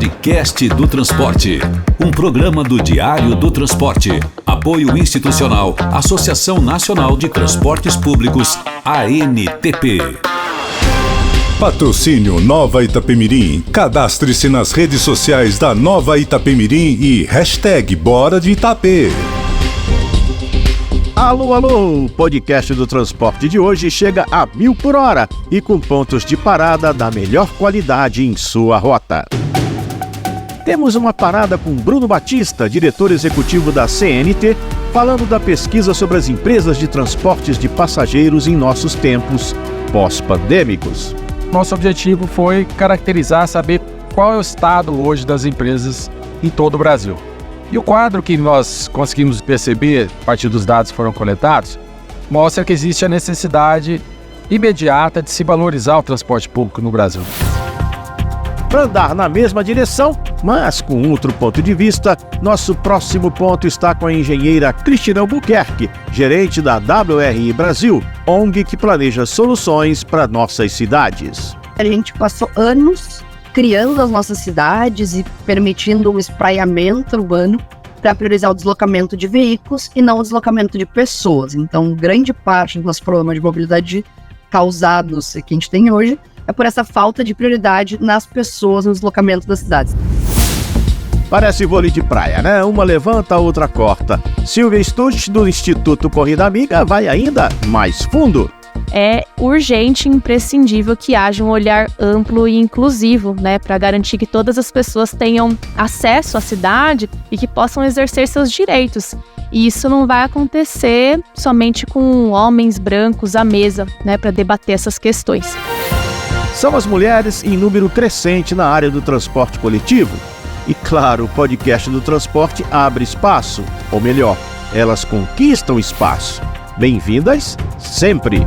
Podcast do Transporte, um programa do Diário do Transporte. Apoio institucional, Associação Nacional de Transportes Públicos, ANTP. Patrocínio Nova Itapemirim. Cadastre-se nas redes sociais da Nova Itapemirim e #Bora de Itapê. Alô, alô! O podcast do transporte de hoje chega a 1000 por hora e com pontos de parada da melhor qualidade em sua rota. Temos uma parada com Bruno Batista, diretor executivo da CNT, falando da pesquisa sobre as empresas de transportes de passageiros em nossos tempos pós-pandêmicos. Nosso objetivo foi caracterizar, saber qual é o estado hoje das empresas em todo o Brasil. E o quadro que nós conseguimos perceber, a partir dos dados que foram coletados, mostra que existe a necessidade imediata de se valorizar o transporte público no Brasil. Para andar na mesma direção, mas com outro ponto de vista, nosso próximo ponto está com a engenheira Cristina Albuquerque, gerente da WRI Brasil, ONG que planeja soluções para nossas cidades. A gente passou anos criando as nossas cidades e permitindo um espraiamento urbano para priorizar o deslocamento de veículos e não o deslocamento de pessoas. Então, grande parte dos nossos problemas de mobilidade causados que a gente tem hoje é por essa falta de prioridade nas pessoas no deslocamento das cidades. Parece vôlei de praia, né? Uma levanta, a outra corta. Silvia Stutz, do Instituto Corrida Amiga, vai ainda mais fundo. É urgente e imprescindível que haja um olhar amplo e inclusivo, para garantir que todas as pessoas tenham acesso à cidade e que possam exercer seus direitos. E isso não vai acontecer somente com homens brancos à mesa, para debater essas questões. São as mulheres em número crescente na área do transporte coletivo. E claro, o podcast do transporte abre espaço, ou melhor, elas conquistam espaço. Bem-vindas sempre!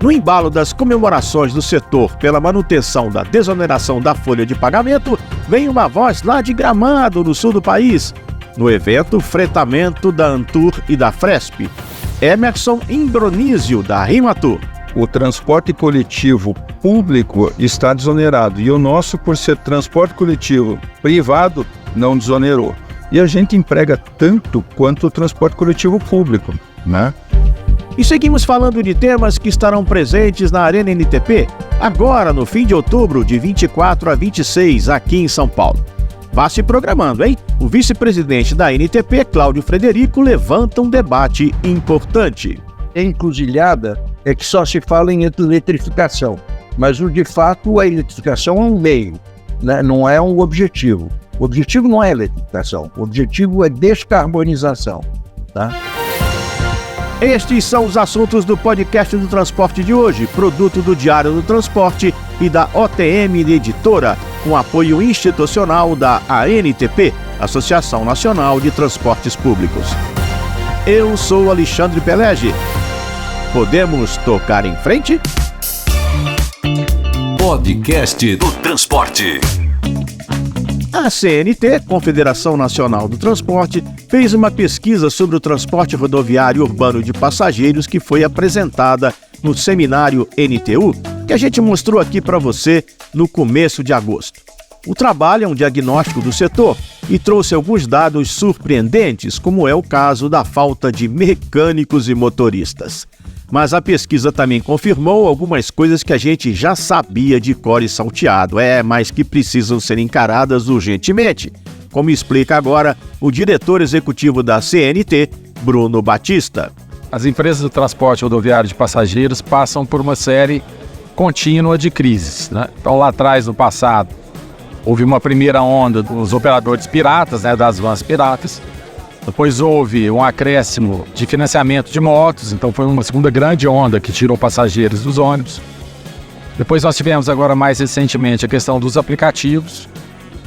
No embalo das comemorações do setor pela manutenção da desoneração da folha de pagamento, vem uma voz lá de Gramado, no sul do país. No evento, fretamento da Antur e da Fresp. Emerson Imbronísio, da Rimatur. O transporte coletivo público está desonerado e o nosso, por ser transporte coletivo privado, não desonerou. E a gente emprega tanto quanto o transporte coletivo público, né? E seguimos falando de temas que estarão presentes na Arena NTP, agora no fim de outubro, de 24 a 26, aqui em São Paulo. Vá se programando, hein? O vice-presidente da NTP, Cláudio Frederico, levanta um debate importante. A encruzilhada é que só se fala em eletrificação, mas de fato a eletrificação é um meio, né? Não é um objetivo. O objetivo não é eletrificação, o objetivo é descarbonização, tá? Estes são os assuntos do podcast do transporte de hoje, produto do Diário do Transporte e da OTM Editora, com apoio institucional da ANTP, Associação Nacional de Transportes Públicos. Eu sou Alexandre Pelege. Podemos tocar em frente? Podcast do Transporte. A CNT, Confederação Nacional do Transporte, fez uma pesquisa sobre o transporte rodoviário urbano de passageiros que foi apresentada no seminário NTU, que a gente mostrou aqui para você no começo de agosto. O trabalho é um diagnóstico do setor e trouxe alguns dados surpreendentes, como é o caso da falta de mecânicos e motoristas. Mas a pesquisa também confirmou algumas coisas que a gente já sabia de cor e salteado, mas que precisam ser encaradas urgentemente, como explica agora o diretor executivo da CNT, Bruno Batista. As empresas do transporte rodoviário de passageiros passam por uma série contínua de crises, Então, lá atrás, no passado, houve uma primeira onda dos operadores piratas, das vans piratas. Depois houve um acréscimo de financiamento de motos, então foi uma segunda grande onda que tirou passageiros dos ônibus. Depois nós tivemos agora mais recentemente a questão dos aplicativos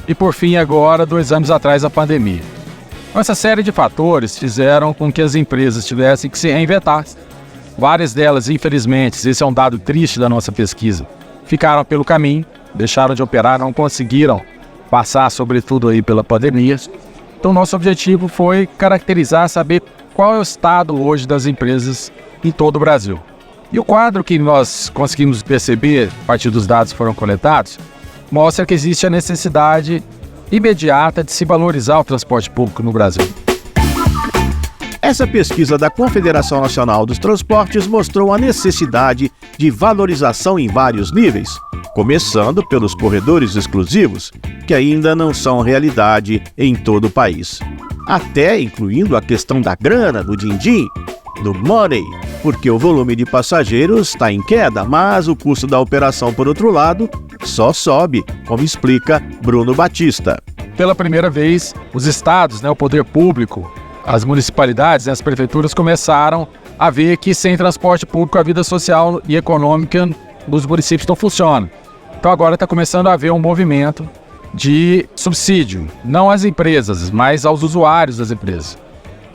e por fim agora, 2 anos atrás, a pandemia. Então, essa série de fatores fizeram com que as empresas tivessem que se reinventar. Várias delas, infelizmente, esse é um dado triste da nossa pesquisa, ficaram pelo caminho, deixaram de operar, não conseguiram passar sobretudo aí pela pandemia. Então, nosso objetivo foi caracterizar, saber qual é o estado hoje das empresas em todo o Brasil. E o quadro que nós conseguimos perceber, a partir dos dados que foram coletados, mostra que existe a necessidade imediata de se valorizar o transporte público no Brasil. Essa pesquisa da Confederação Nacional dos Transportes mostrou a necessidade de valorização em vários níveis, começando pelos corredores exclusivos, que ainda não são realidade em todo o país. Até incluindo a questão da grana, do din-din, do money, porque o volume de passageiros está em queda, mas o custo da operação, por outro lado, só sobe, como explica Bruno Batista. Pela primeira vez, os estados, o poder público, as municipalidades, as prefeituras começaram a ver que sem transporte público a vida social e econômica dos municípios não funciona. Então agora está começando a haver um movimento de subsídio, não às empresas, mas aos usuários das empresas.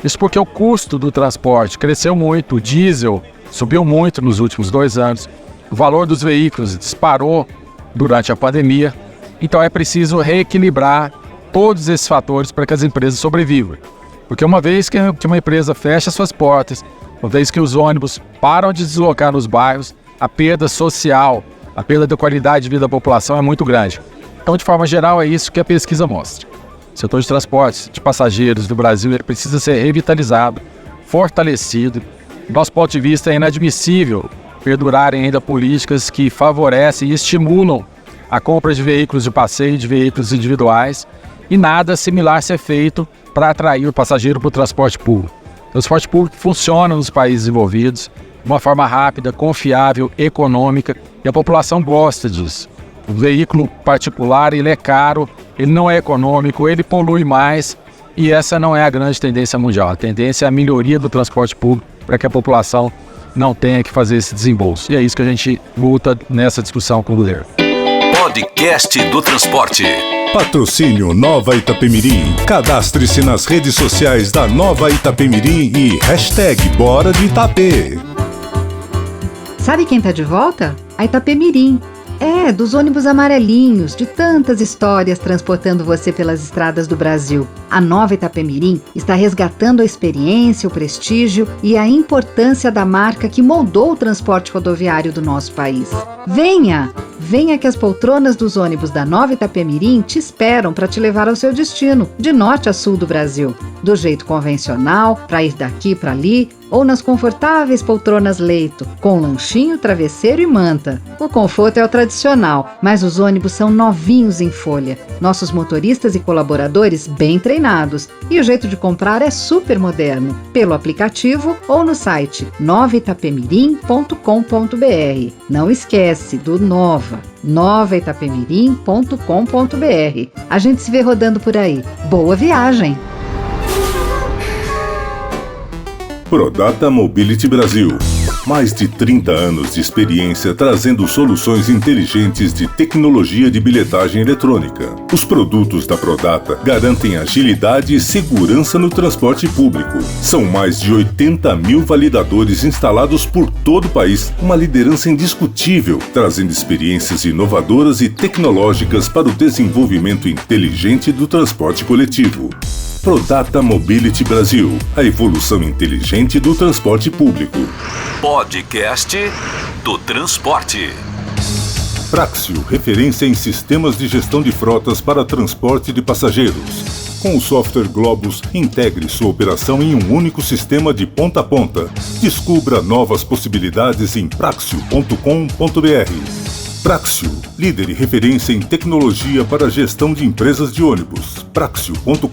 Isso porque o custo do transporte cresceu muito, o diesel subiu muito nos últimos 2 anos, o valor dos veículos disparou durante a pandemia, então é preciso reequilibrar todos esses fatores para que as empresas sobrevivam. Porque uma vez que uma empresa fecha suas portas, uma vez que os ônibus param de deslocar nos bairros, a perda social, a perda da qualidade de vida da população é muito grande. Então, de forma geral, é isso que a pesquisa mostra. O setor de transportes de passageiros do Brasil ele precisa ser revitalizado, fortalecido. Do nosso ponto de vista, é inadmissível perdurarem ainda políticas que favorecem e estimulam a compra de veículos de passeio, de veículos individuais, e nada similar ser feito para atrair o passageiro para o transporte público. O transporte público funciona nos países envolvidos de uma forma rápida, confiável, econômica, e a população gosta disso. O veículo particular ele é caro, ele não é econômico, ele polui mais, e essa não é a grande tendência mundial. A tendência é a melhoria do transporte público para que a população não tenha que fazer esse desembolso. E é isso que a gente luta nessa discussão com o governo. Podcast do Transporte. Patrocínio Nova Itapemirim. Cadastre-se nas redes sociais da Nova Itapemirim e #Bora de Itapê. Sabe quem tá de volta? A Itapemirim. Dos ônibus amarelinhos, de tantas histórias transportando você pelas estradas do Brasil. A Nova Itapemirim está resgatando a experiência, o prestígio e a importância da marca que moldou o transporte rodoviário do nosso país. Venha! Venha que as poltronas dos ônibus da Nova Itapemirim te esperam para te levar ao seu destino, de norte a sul do Brasil. Do jeito convencional, para ir daqui para ali, ou nas confortáveis poltronas leito, com lanchinho, travesseiro e manta. O conforto é o tradicional, mas os ônibus são novinhos em folha. Nossos motoristas e colaboradores bem treinados. E o jeito de comprar é super moderno, pelo aplicativo ou no site novaitapemirim.com.br. Não esquece do Nova. novaitapemirim.com.br. A gente se vê rodando por aí. Boa viagem! Prodata Mobility Brasil. Mais de 30 anos de experiência trazendo soluções inteligentes de tecnologia de bilhetagem eletrônica. Os produtos da Prodata garantem agilidade e segurança no transporte público. São mais de 80 mil validadores instalados por todo o país, uma liderança indiscutível, trazendo experiências inovadoras e tecnológicas para o desenvolvimento inteligente do transporte coletivo. Prodata Mobility Brasil, a evolução inteligente do transporte público. Podcast do Transporte. Praxio, referência em sistemas de gestão de frotas para transporte de passageiros. Com o software Globus, integre sua operação em um único sistema de ponta a ponta. Descubra novas possibilidades em praxio.com.br. Praxio, líder e referência em tecnologia para a gestão de empresas de ônibus. praxio.com.br.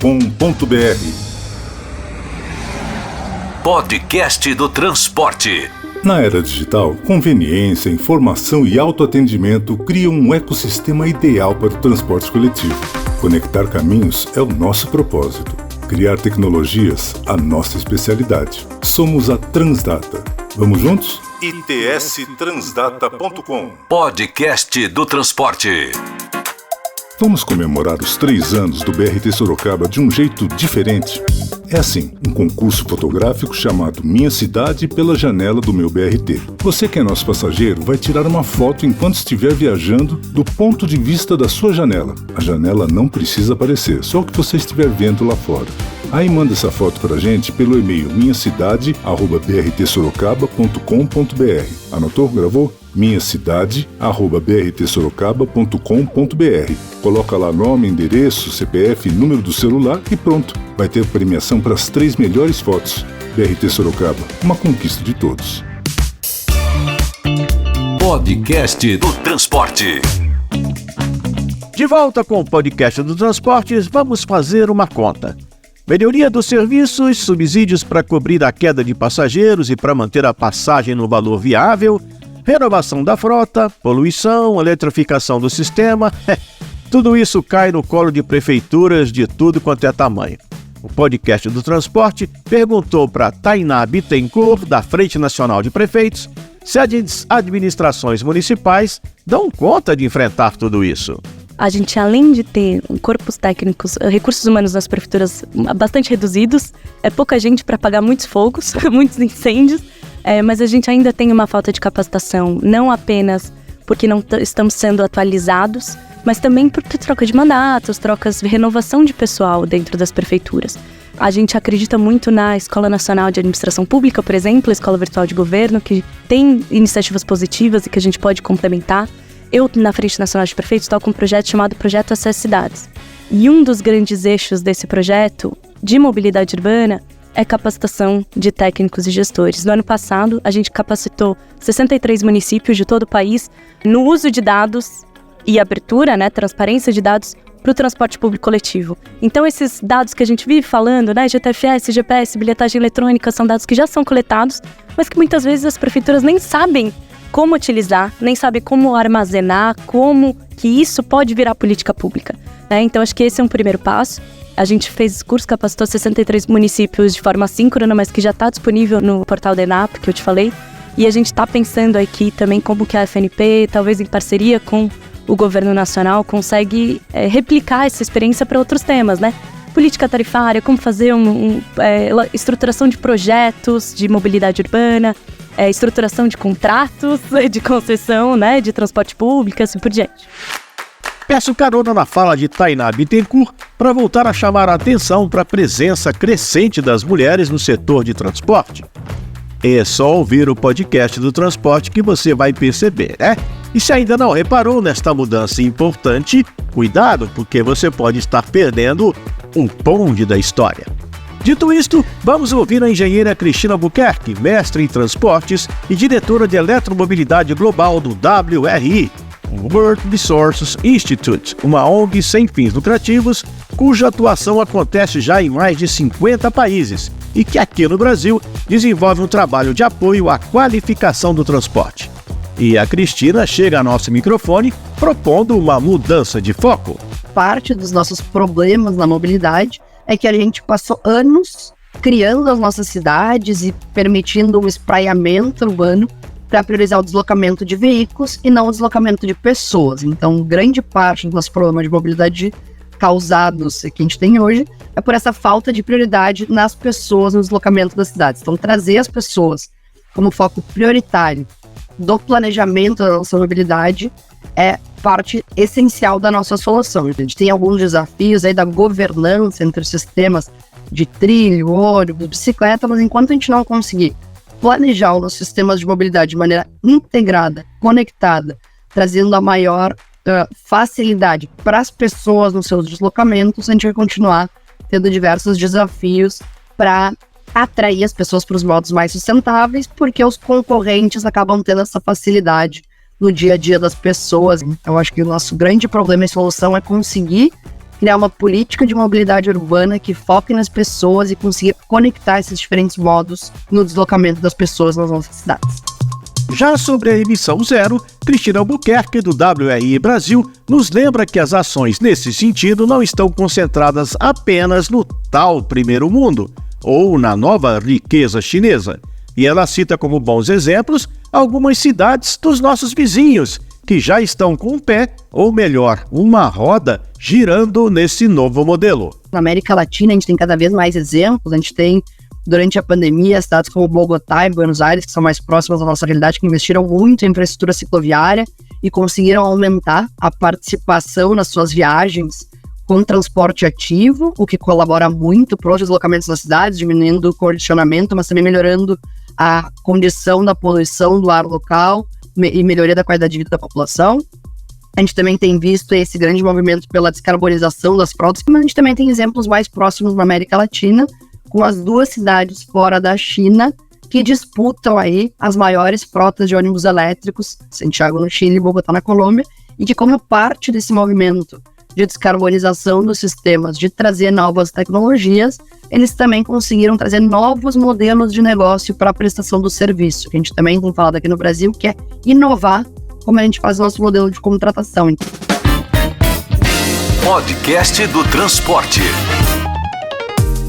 Podcast do Transporte. Na era digital, conveniência, informação e autoatendimento criam um ecossistema ideal para o transporte coletivo. Conectar caminhos é o nosso propósito. Criar tecnologias, a nossa especialidade. Somos a Transdata. Vamos juntos? itstransdata.com. Podcast do Transporte. Vamos comemorar os 3 anos do BRT Sorocaba de um jeito diferente. É assim, um concurso fotográfico chamado Minha Cidade pela Janela do Meu BRT. Você que é nosso passageiro vai tirar uma foto enquanto estiver viajando do ponto de vista da sua janela. A janela não precisa aparecer, só o que você estiver vendo lá fora. Aí manda essa foto pra gente pelo e-mail minhacidade@brtsorocaba.com.br. Anotou? Gravou? minhacidade@brtsorocaba.com.br. Coloca lá nome, endereço, CPF, número do celular e pronto. Vai ter premiação para as 3 melhores fotos. BRT Sorocaba, uma conquista de todos. Podcast do Transporte. De volta com o podcast do Transportes, vamos fazer uma conta. Melhoria dos serviços, subsídios para cobrir a queda de passageiros e para manter a passagem no valor viável, renovação da frota, poluição, eletrificação do sistema. Tudo isso cai no colo de prefeituras de tudo quanto é tamanho. O podcast do Transporte perguntou para Tainá Bittencourt, da Frente Nacional de Prefeitos, se as administrações municipais dão conta de enfrentar tudo isso. A gente, além de ter corpos técnicos, recursos humanos nas prefeituras bastante reduzidos, é pouca gente para apagar muitos fogos, muitos incêndios, mas a gente ainda tem uma falta de capacitação, não apenas porque não estamos sendo atualizados, mas também por troca de mandatos, trocas de renovação de pessoal dentro das prefeituras. A gente acredita muito na Escola Nacional de Administração Pública, por exemplo, a Escola Virtual de Governo, que tem iniciativas positivas e que a gente pode complementar. Eu, na Frente Nacional de Prefeitos, estou com um projeto chamado Projeto Acesso Cidades. E um dos grandes eixos desse projeto de mobilidade urbana é capacitação de técnicos e gestores. No ano passado, a gente capacitou 63 municípios de todo o país no uso de dados e abertura, transparência de dados para o transporte público coletivo. Então, esses dados que a gente vive falando, GTFS, GPS, bilhetagem eletrônica, são dados que já são coletados, mas que muitas vezes as prefeituras nem sabem como utilizar, nem sabem como armazenar, como que isso pode virar política pública. Então, acho que esse é um primeiro passo. A gente fez curso, capacitou 63 municípios de forma assíncrona, mas que já está disponível no portal da ENAP, que eu te falei. E a gente está pensando aqui também como que a FNP, talvez em parceria com o governo nacional, consegue replicar essa experiência para outros temas, Política tarifária, como fazer estruturação de projetos de mobilidade urbana, estruturação de contratos, de concessão, de transporte público, assim por diante. Peço carona na fala de Tainá Bittencourt para voltar a chamar a atenção para a presença crescente das mulheres no setor de transporte. É só ouvir o podcast do transporte que você vai perceber, E se ainda não reparou nesta mudança importante, cuidado, porque você pode estar perdendo um bonde da história. Dito isto, vamos ouvir a engenheira Cristina Albuquerque, mestre em transportes e diretora de eletromobilidade global do WRI, World Resources Institute, uma ONG sem fins lucrativos, cuja atuação acontece já em mais de 50 países e que aqui no Brasil desenvolve um trabalho de apoio à qualificação do transporte. E a Cristina chega ao nosso microfone propondo uma mudança de foco. Parte dos nossos problemas na mobilidade é que a gente passou anos criando as nossas cidades e permitindo um espraiamento urbano para priorizar o deslocamento de veículos e não o deslocamento de pessoas. Então, grande parte dos nossos problemas de mobilidade causados que a gente tem hoje é por essa falta de prioridade nas pessoas no deslocamento das cidades. Então, trazer as pessoas como foco prioritário do planejamento da nossa mobilidade é parte essencial da nossa solução. A gente tem alguns desafios aí da governança entre os sistemas de trilho, ônibus, bicicleta, mas enquanto a gente não conseguir planejar os sistemas de mobilidade de maneira integrada, conectada, trazendo a maior facilidade para as pessoas nos seus deslocamentos, a gente vai continuar tendo diversos desafios para atrair as pessoas para os modos mais sustentáveis, porque os concorrentes acabam tendo essa facilidade no dia a dia das pessoas. Então, acho que o nosso grande problema e solução é conseguir criar uma política de mobilidade urbana que foque nas pessoas e conseguir conectar esses diferentes modos no deslocamento das pessoas nas nossas cidades. Já sobre a emissão zero, Cristina Albuquerque, do WRI Brasil, nos lembra que as ações nesse sentido não estão concentradas apenas no tal primeiro mundo, ou na nova riqueza chinesa. E ela cita como bons exemplos algumas cidades dos nossos vizinhos, que já estão com um pé, ou melhor, uma roda, girando nesse novo modelo. Na América Latina, a gente tem cada vez mais exemplos. A gente tem, durante a pandemia, cidades como Bogotá e Buenos Aires, que são mais próximas da nossa realidade, que investiram muito em infraestrutura cicloviária e conseguiram aumentar a participação nas suas viagens com transporte ativo, o que colabora muito para os deslocamentos nas cidades, diminuindo o condicionamento, mas também melhorando a condição da poluição do ar local e melhoria da qualidade de vida da população. A gente também tem visto esse grande movimento pela descarbonização das frotas, mas a gente também tem exemplos mais próximos na América Latina, com as 2 cidades fora da China, que disputam aí as maiores frotas de ônibus elétricos, Santiago no Chile e Bogotá na Colômbia, e que como parte desse movimento de descarbonização dos sistemas, de trazer novas tecnologias, eles também conseguiram trazer novos modelos de negócio para a prestação do serviço, que a gente também tem falado aqui no Brasil, que é inovar como a gente faz o nosso modelo de contratação. Podcast do Transporte.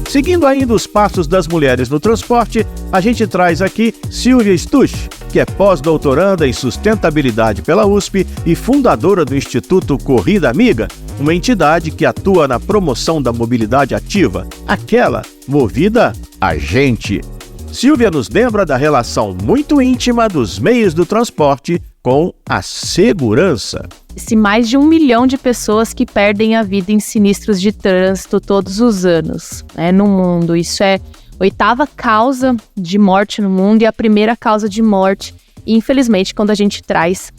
Seguindo ainda os passos das mulheres no transporte, a gente traz aqui Silvia Stusch, que é pós-doutoranda em sustentabilidade pela USP e fundadora do Instituto Corrida Amiga, uma entidade que atua na promoção da mobilidade ativa, aquela movida a gente. Silvia nos lembra da relação muito íntima dos meios do transporte com a segurança. Se mais de 1 milhão de pessoas que perdem a vida em sinistros de trânsito todos os anos, no mundo. Isso é a 8ª causa de morte no mundo e a primeira causa de morte, infelizmente, quando a gente traz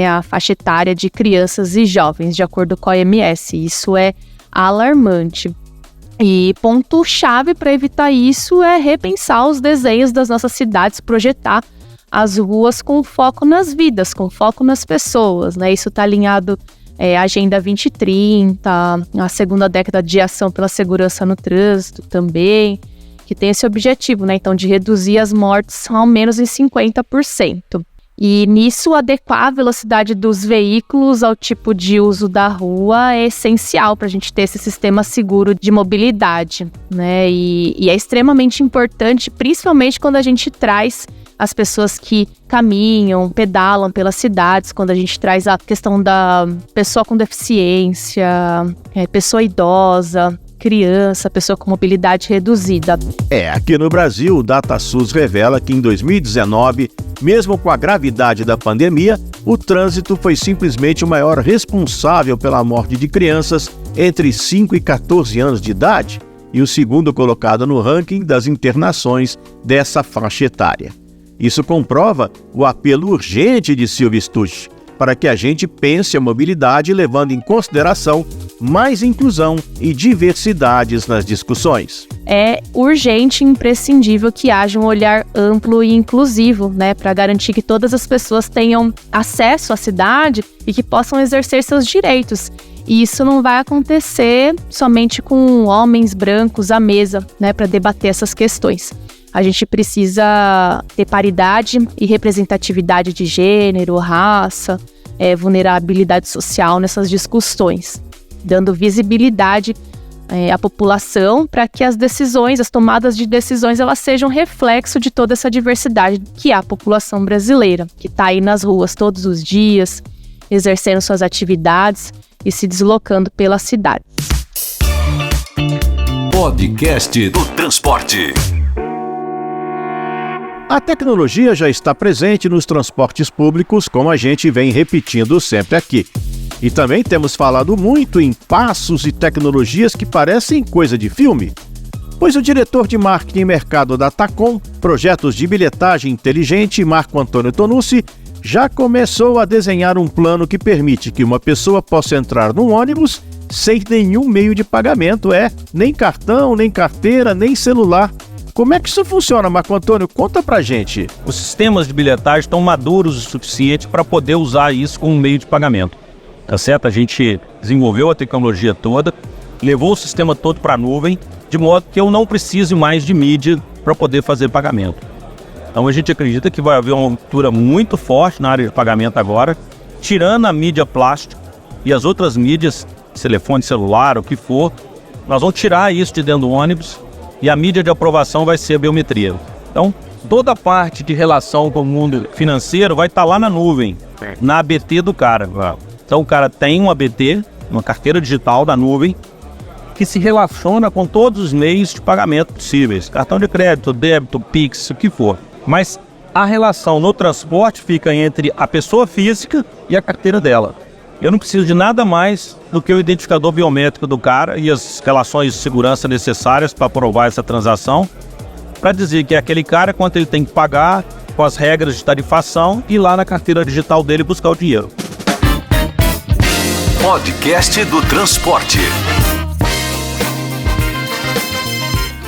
a faixa etária de crianças e jovens, de acordo com a OMS. Isso é alarmante. E ponto-chave para evitar isso é repensar os desenhos das nossas cidades, projetar as ruas com foco nas vidas, com foco nas pessoas, Isso está alinhado à Agenda 2030, a segunda década de ação pela segurança no trânsito também, que tem esse objetivo, Então, de reduzir as mortes ao menos em 50%. E nisso, adequar a velocidade dos veículos ao tipo de uso da rua é essencial para a gente ter esse sistema seguro de mobilidade, E é extremamente importante, principalmente quando a gente traz as pessoas que caminham, pedalam pelas cidades, quando a gente traz a questão da pessoa com deficiência, pessoa idosa, criança, pessoa com mobilidade reduzida. Aqui no Brasil, o DataSUS revela que em 2019, mesmo com a gravidade da pandemia, o trânsito foi simplesmente o maior responsável pela morte de crianças entre 5 e 14 anos de idade e o segundo colocado no ranking das internações dessa faixa etária. Isso comprova o apelo urgente de Silvia Stusch para que a gente pense a mobilidade levando em consideração mais inclusão e diversidades nas discussões. É urgente e imprescindível que haja um olhar amplo e inclusivo, para garantir que todas as pessoas tenham acesso à cidade e que possam exercer seus direitos. E isso não vai acontecer somente com homens brancos à mesa, para debater essas questões. A gente precisa ter paridade e representatividade de gênero, raça, vulnerabilidade social nessas discussões, dando visibilidade à população para que as decisões, as tomadas de decisões, elas sejam reflexo de toda essa diversidade que é a população brasileira, que está aí nas ruas todos os dias, exercendo suas atividades e se deslocando pela cidade. Podcast do Transporte. A tecnologia já está presente nos transportes públicos, como a gente vem repetindo sempre aqui. E também temos falado muito em passos e tecnologias que parecem coisa de filme. Pois o diretor de marketing e mercado da Tacom, projetos de bilhetagem inteligente, Marco Antônio Tonucci, já começou a desenhar um plano que permite que uma pessoa possa entrar num ônibus sem nenhum meio de pagamento, nem cartão, nem carteira, nem celular. Como é que isso funciona, Marco Antônio? Conta pra gente. Os sistemas de bilhetagem estão maduros o suficiente para poder usar isso como meio de pagamento. Tá certo? A gente desenvolveu a tecnologia toda, levou o sistema todo para a nuvem, de modo que eu não precise mais de mídia para poder fazer pagamento. Então a gente acredita que vai haver uma ruptura muito forte na área de pagamento agora, tirando a mídia plástica e as outras mídias, telefone celular, o que for, nós vamos tirar isso de dentro do ônibus e a mídia de aprovação vai ser a biometria. Então, toda a parte de relação com o mundo financeiro vai estar lá na nuvem, na ABT do cara. Então o cara tem um ABT, uma carteira digital da nuvem, que se relaciona com todos os meios de pagamento possíveis. Cartão de crédito, débito, Pix, o que for. Mas a relação no transporte fica entre a pessoa física e a carteira dela. Eu não preciso de nada mais do que o identificador biométrico do cara e as relações de segurança necessárias para aprovar essa transação, para dizer que é aquele cara, quanto ele tem que pagar, com as regras de tarifação, e ir lá na carteira digital dele buscar o dinheiro. Podcast do Transporte.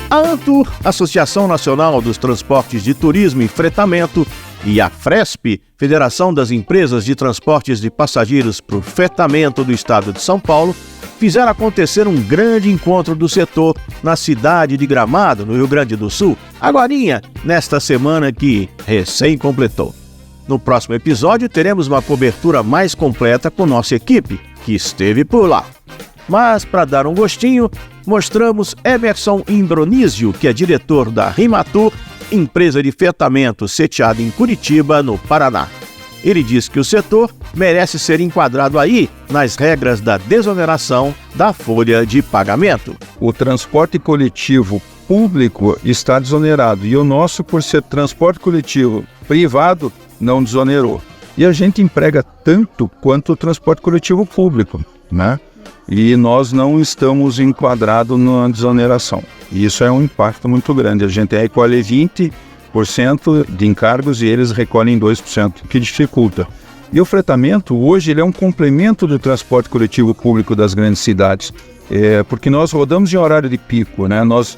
A ANTUR, Associação Nacional dos Transportes de Turismo e Fretamento, e a FRESP, Federação das Empresas de Transportes de Passageiros para o Fretamento do Estado de São Paulo, fizeram acontecer um grande encontro do setor na cidade de Gramado, no Rio Grande do Sul, agorinha, nesta semana que recém completou. No próximo episódio, teremos uma cobertura mais completa com nossa equipe, que esteve por lá. Mas, para dar um gostinho, mostramos Emerson Imbronísio, que é diretor da Rimatur, empresa de fretamento sediada em Curitiba, no Paraná. Ele diz que o setor merece ser enquadrado aí nas regras da desoneração da folha de pagamento. O transporte coletivo público está desonerado e o nosso, por ser transporte coletivo privado, não desonerou. E a gente emprega tanto quanto o transporte coletivo público, né? E nós não estamos enquadrados na desoneração. E isso é um impacto muito grande. A gente recolhe 20% de encargos e eles recolhem 2%, que dificulta. E o fretamento, hoje, ele é um complemento do transporte coletivo público das grandes cidades, porque nós rodamos em horário de pico, né? Nós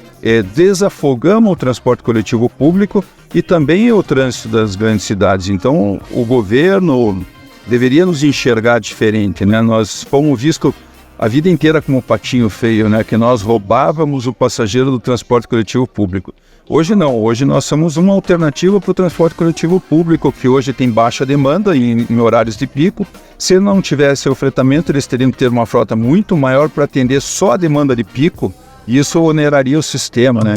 desafogamos o transporte coletivo público e também o trânsito das grandes cidades. Então, o governo deveria nos enxergar diferente, né? Nós fomos vistos a vida inteira como um patinho feio, né? Que nós roubávamos o passageiro do transporte coletivo público. Hoje não, hoje nós somos uma alternativa para o transporte coletivo público, que hoje tem baixa demanda em horários de pico. Se não tivesse o fretamento, eles teriam que ter uma frota muito maior para atender só a demanda de pico, e isso oneraria o sistema, né?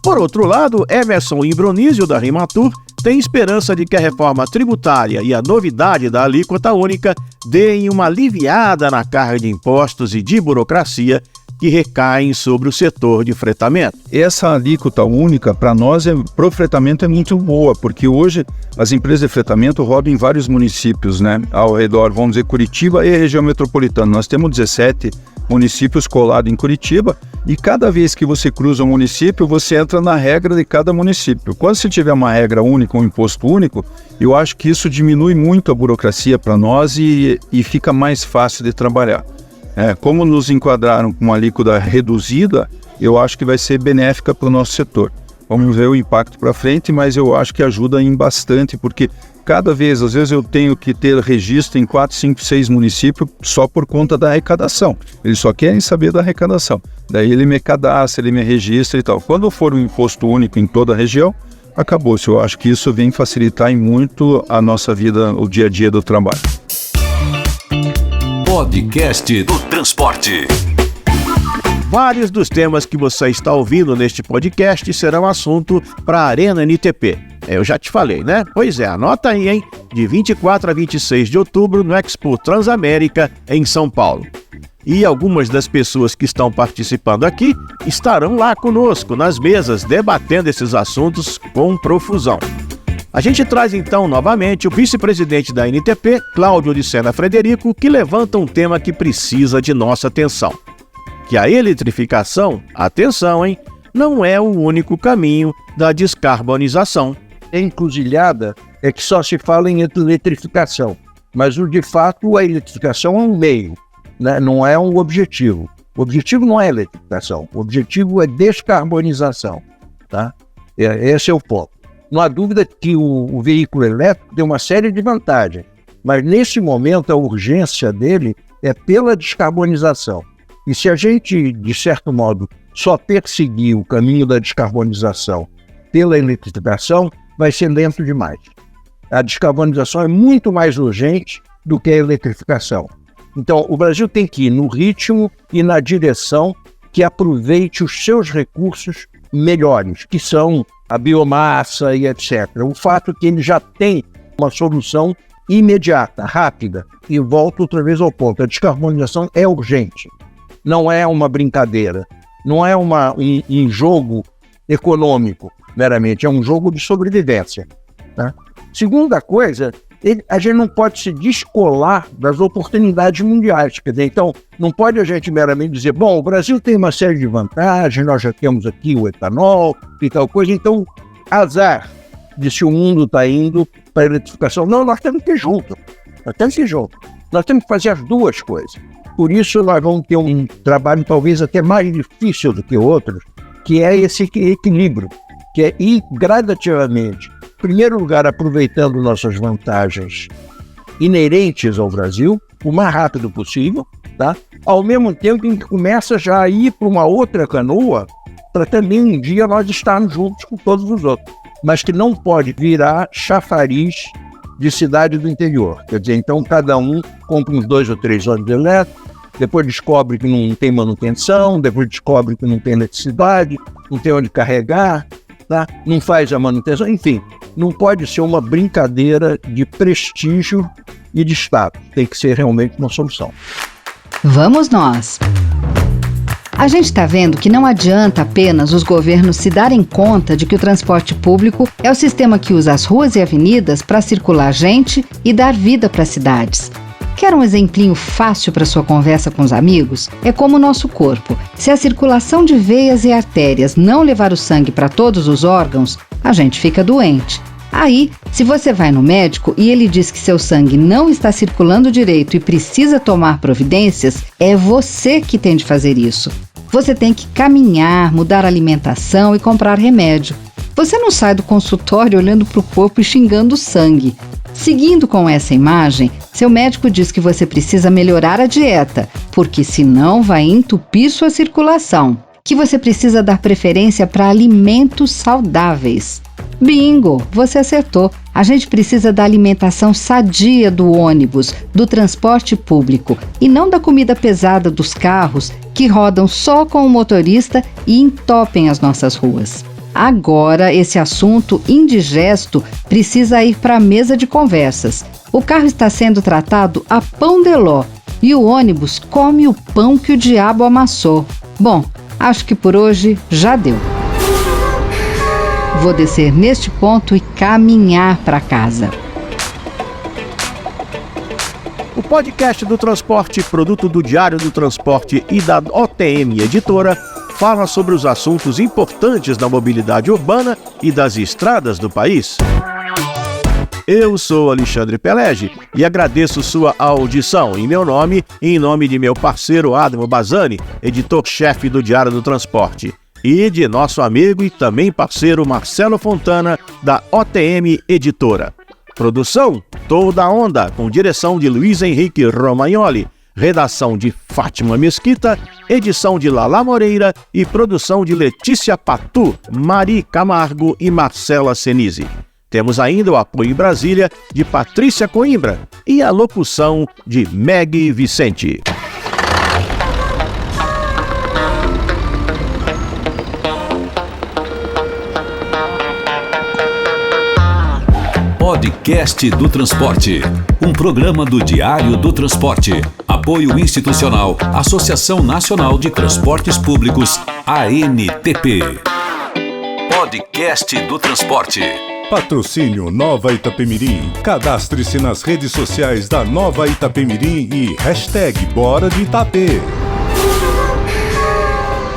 Por outro lado, Emerson Imbronísio, da Rimatur, tem esperança de que a reforma tributária e a novidade da alíquota única deem uma aliviada na carga de impostos e de burocracia que recaem sobre o setor de fretamento. Essa alíquota única, para nós, para o fretamento é muito boa, porque hoje as empresas de fretamento rodam em vários municípios, né? Ao redor, vamos dizer, Curitiba e região metropolitana. Nós temos 17 municípios colados em Curitiba, e cada vez que você cruza um município, você entra na regra de cada município. Quando você tiver uma regra única, um imposto único, eu acho que isso diminui muito a burocracia para nós e fica mais fácil de trabalhar. Como nos enquadraram com uma alíquota reduzida, eu acho que vai ser benéfica para o nosso setor. Vamos ver o impacto para frente, mas eu acho que ajuda em bastante, porque cada vez, às vezes eu tenho que ter registro em 4, 5, 6 municípios só por conta da arrecadação. Eles só querem saber da arrecadação. Daí ele me cadastra, ele me registra e tal. Quando for um imposto único em toda a região, acabou-se. Eu acho que isso vem facilitar muito a nossa vida, o dia a dia do trabalho. Podcast do Transporte. Vários dos temas que você está ouvindo neste podcast serão assunto para a Arena NTP. Eu já te falei, né? Pois é, anota aí, hein? De 24 a 26 de outubro no Expo Transamérica, em São Paulo. E algumas das pessoas que estão participando aqui estarão lá conosco, nas mesas, debatendo esses assuntos com profusão. A gente traz então novamente o vice-presidente da NTP, Cláudio de Sena Frederico, que levanta um tema que precisa de nossa atenção. Que a eletrificação, atenção, hein, não é o único caminho da descarbonização. A encruzilhada é que só se fala em eletrificação, mas de fato a eletrificação é um meio, né? Não é um objetivo. O objetivo não é eletrificação, o objetivo é descarbonização, tá? Esse é o ponto. Não há dúvida que o veículo elétrico tem uma série de vantagens, mas nesse momento a urgência dele é pela descarbonização. E se a gente, de certo modo, só perseguir o caminho da descarbonização pela eletrificação, vai ser lento demais. A descarbonização é muito mais urgente do que a eletrificação. Então, o Brasil tem que ir no ritmo e na direção que aproveite os seus recursos melhores, que são a biomassa e etc. O fato é que ele já tem uma solução imediata, rápida, e volto outra vez ao ponto, a descarbonização é urgente. Não é uma brincadeira, não é um jogo econômico, meramente, é um jogo de sobrevivência. Tá? Segunda coisa a gente não pode se descolar das oportunidades mundiais. Quer dizer, então, não pode a gente meramente dizer, bom, o Brasil tem uma série de vantagens, nós já temos aqui o etanol e tal coisa, então, azar de se o mundo está indo para a eletrificação. Não, nós temos que ir junto. Nós temos que fazer as duas coisas. Por isso, nós vamos ter um trabalho talvez até mais difícil do que outros, que é esse equilíbrio, que é ir gradativamente, em primeiro lugar, aproveitando nossas vantagens inerentes ao Brasil, o mais rápido possível, tá? Ao mesmo tempo em que começa já a ir para uma outra canoa, para também um dia nós estarmos juntos com todos os outros, mas que não pode virar chafariz de cidade do interior. Quer dizer, então cada um compra uns 2 ou 3 ônibus elétricos, depois descobre que não tem manutenção, depois descobre que não tem eletricidade, não tem onde carregar, tá? Não faz a manutenção, enfim, não pode ser uma brincadeira de prestígio e de status, tem que ser realmente uma solução. Vamos nós! A gente está vendo que não adianta apenas os governos se darem conta de que o transporte público é o sistema que usa as ruas e avenidas para circular gente e dar vida para as cidades. Quer um exemplinho fácil para sua conversa com os amigos? É como o nosso corpo. Se a circulação de veias e artérias não levar o sangue para todos os órgãos, a gente fica doente. Aí, se você vai no médico e ele diz que seu sangue não está circulando direito e precisa tomar providências, é você que tem de fazer isso. Você tem que caminhar, mudar a alimentação e comprar remédio. Você não sai do consultório olhando para o corpo e xingando o sangue. Seguindo com essa imagem, seu médico diz que você precisa melhorar a dieta, porque senão vai entupir sua circulação. Que você precisa dar preferência para alimentos saudáveis. Bingo! Você acertou. A gente precisa da alimentação sadia do ônibus, do transporte público, e não da comida pesada dos carros que rodam só com o motorista e entopem as nossas ruas. Agora, esse assunto indigesto precisa ir para a mesa de conversas. O carro está sendo tratado a pão de ló e o ônibus come o pão que o diabo amassou. Bom, acho que por hoje já deu. Vou descer neste ponto e caminhar para casa. O podcast do Transporte, produto do Diário do Transporte e da OTM Editora, fala sobre os assuntos importantes da mobilidade urbana e das estradas do país. Eu sou Alexandre Pelegi e agradeço sua audição em meu nome e em nome de meu parceiro Adamo Bazzani, editor-chefe do Diário do Transporte, e de nosso amigo e também parceiro Marcelo Fontana, da OTM Editora. Produção Toda Onda, com direção de Luiz Henrique Romagnoli, redação de Fátima Mesquita, edição de Lala Moreira e produção de Letícia Patu, Mari Camargo e Marcela Senise. Temos ainda o apoio em Brasília de Patrícia Coimbra e a locução de Meg Vicente. Podcast do Transporte, um programa do Diário do Transporte. Apoio institucional, Associação Nacional de Transportes Públicos, ANTP. Podcast do Transporte. Patrocínio Nova Itapemirim. Cadastre-se nas redes sociais da Nova Itapemirim e #Bora de Itapê.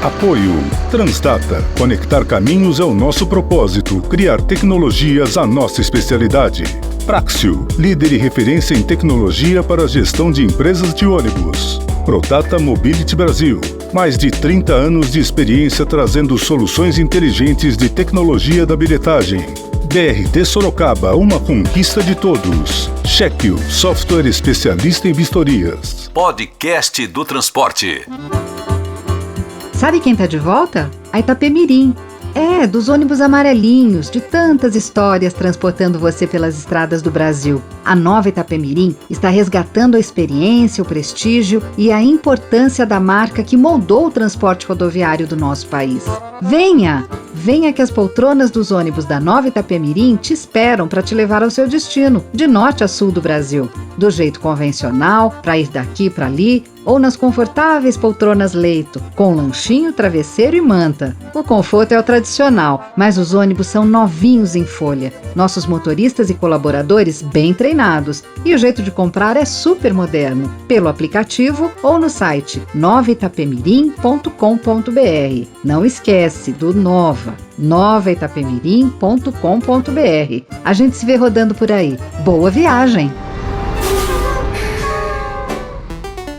Apoio Transdata. Conectar caminhos é o nosso propósito. Criar tecnologias a nossa especialidade. Praxio, líder e referência em tecnologia para a gestão de empresas de ônibus. Prodata Mobility Brasil. Mais de 30 anos de experiência trazendo soluções inteligentes de tecnologia da bilhetagem. BRT Sorocaba, uma conquista de todos. Chequio, software especialista em vistorias. Podcast do Transporte. Sabe quem tá de volta? A Itapemirim. Dos ônibus amarelinhos, de tantas histórias transportando você pelas estradas do Brasil. A Nova Itapemirim está resgatando a experiência, o prestígio e a importância da marca que moldou o transporte rodoviário do nosso país. Venha! Venha que as poltronas dos ônibus da Nova Itapemirim te esperam para te levar ao seu destino, de norte a sul do Brasil. do jeito convencional, para ir daqui para ali, ou nas confortáveis poltronas leito, com lanchinho, travesseiro e manta. O conforto é o tradicional, mas os ônibus são novinhos em folha. Nossos motoristas e colaboradores bem treinados. E o jeito de comprar é super moderno, pelo aplicativo ou no site novaitapemirim.com.br. Não esquece do Nova, novaitapemirim.com.br. A gente se vê rodando por aí. Boa viagem!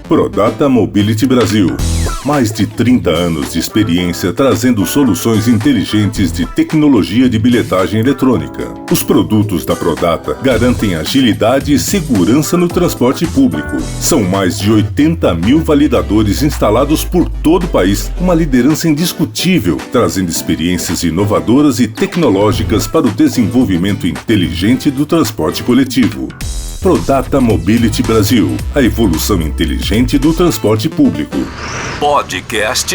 Prodata Mobility Brasil. Mais de 30 anos de experiência trazendo soluções inteligentes de tecnologia de bilhetagem eletrônica. Os produtos da Prodata garantem agilidade e segurança no transporte público. São mais de 80 mil validadores instalados por todo o país, uma liderança indiscutível, trazendo experiências inovadoras e tecnológicas para o desenvolvimento inteligente do transporte coletivo. Prodata Mobility Brasil, a evolução inteligente do transporte público. Podcast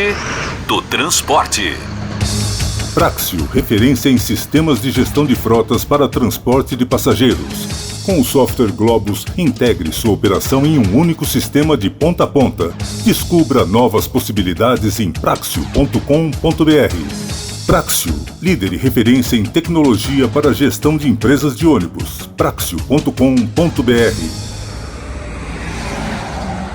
do Transporte. Praxio, referência em sistemas de gestão de frotas para transporte de passageiros. Com o software Globus, integre sua operação em um único sistema de ponta a ponta. Descubra novas possibilidades em praxio.com.br. Praxio, líder e referência em tecnologia para a gestão de empresas de ônibus. praxio.com.br.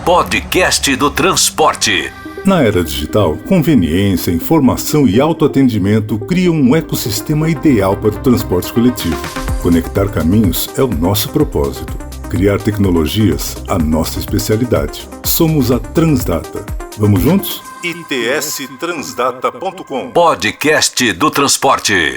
Podcast do Transporte. Na era digital, conveniência, informação e autoatendimento criam um ecossistema ideal para o transporte coletivo. Conectar caminhos é o nosso propósito. Criar tecnologias, a nossa especialidade. Somos a Transdata. Vamos juntos? itstransdata.com. Podcast do Transporte.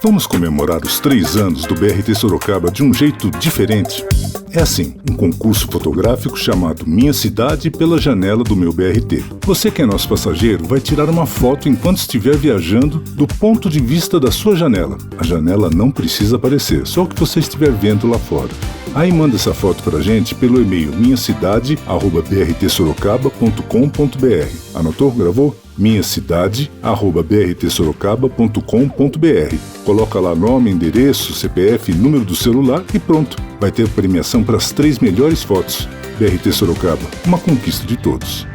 Vamos comemorar os 3 anos do BRT Sorocaba de um jeito diferente. É assim, um concurso fotográfico chamado Minha Cidade pela Janela do Meu BRT. Você que é nosso passageiro vai tirar uma foto enquanto estiver viajando do ponto de vista da sua janela. A janela não precisa aparecer, só o que você estiver vendo lá fora. Aí manda essa foto pra gente pelo e-mail minhacidade@brtsorocaba.com.br. Anotou? Gravou? minhacidade@brtsorocaba.com.br. Coloca lá nome, endereço, CPF, número do celular e pronto. Vai ter premiação para as 3 melhores fotos. BRT Sorocaba, uma conquista de todos.